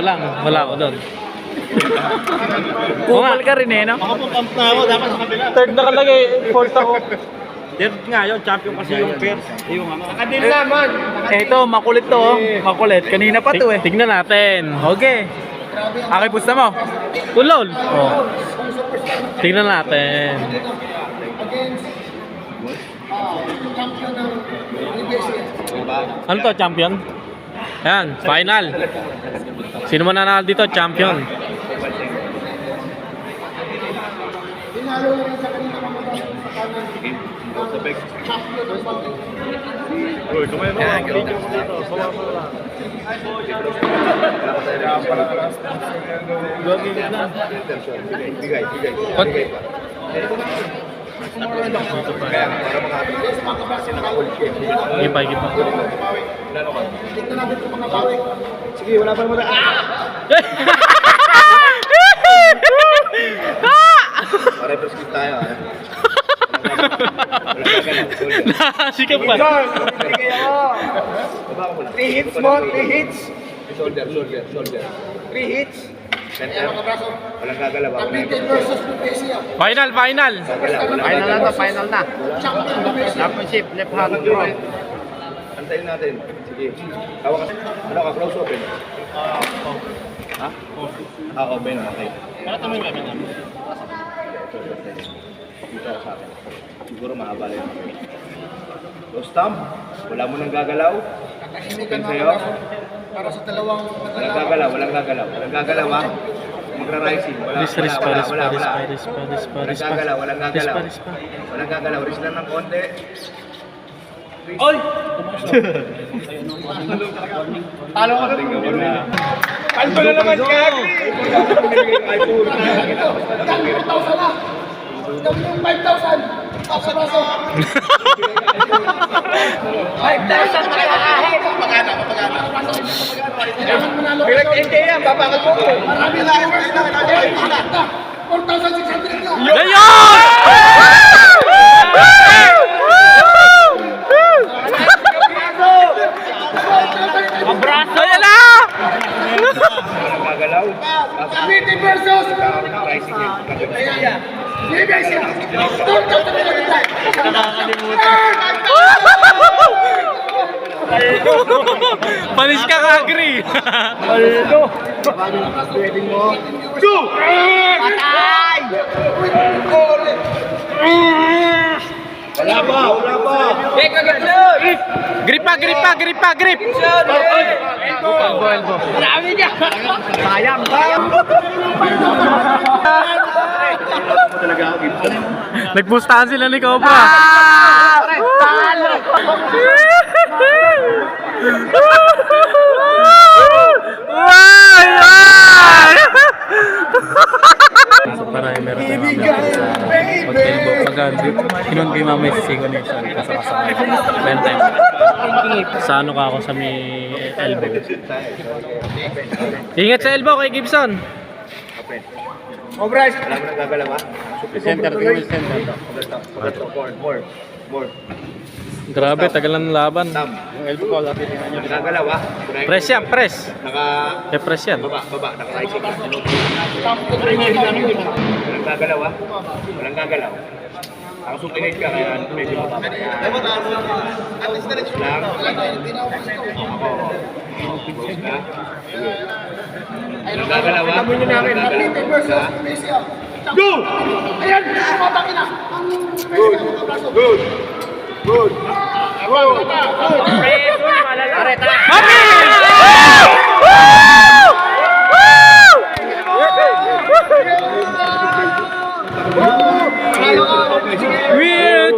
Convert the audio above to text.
lang. Wala ako doon. Kupal ka rin eh, no? Makapag-camp na ako, dapat sa kabila. Third nakalagay, fourth ako. Third nga yun, champion kasi yung first. Yung ano. Nakadil naman. Ito, makulit to. Makulit. Kanina pa to eh. Tignan natin. Okay. Okay, pusta mo. Kulol. Oh. Tignan natin. Ano to, champion? Ayan, final. Sino man nanalo dito, champion. Uy, kamay mo. Gipa, gipa. Sige, wala pa naman. Pare-press tayo. Sikap pa. 3 hits mo, 3 hits. Shoulder. 3 hits. Walang gagalaw. Final. Final na to, final na. Championship, left hand draw. Antayin natin. Sige. Hawak ka. Ano ka? Close open. Ha? Open. Okay. Kaya mo yung webinar. Dito sa akin. Siguro mahaba lang. Close thumb. Wala mo nang gagalaw. Open sa'yo. Para sa dalawang Walang gagalaw. Walang gagalaw ha. Magra-rising. Walang gagalaw. Walang gagalaw. Risk lang ng konti. Oy! Talo ka na. Kalbo na naman kaya. Yung 5,000! Paso-paso! 5,000 na kahit! Papagana. Direct NK yan, babakal mo ko! Marami na! 4,600 na! Ngayon! Abraso! Ayan na! Walang gagalaw. Cavite versus Rising yan. DBS! 4,000 na! Panis ka ka-agree! Go! Patay! Wala pa. Grip! Elbow. Marami niya! Sayang! Nagpustahan sila ni Cobra. Talo! So para meron tayo mamaya sa hotel bo pag kinon kay mama si connection kasama time sa ano ka ako sa may elbow. Ingat sa elbow kay Gibson. Obras! Wala mo nang gagalaw ha? Center. More. Grabe, tagal ng laban. Thumb. Yung elbow ko, lapit nyo. Gagalaw ha? Press yan, press. Press yan. Baba. Naka-rising. Walang gagalaw ha? Walang gagalaw. Nakasupinate ka kaya medyo mababa. Lang. Ako. Close na. Walang gagalaw ha? Walang gagalaw. Go! Ayan! Matangin na! Good. We're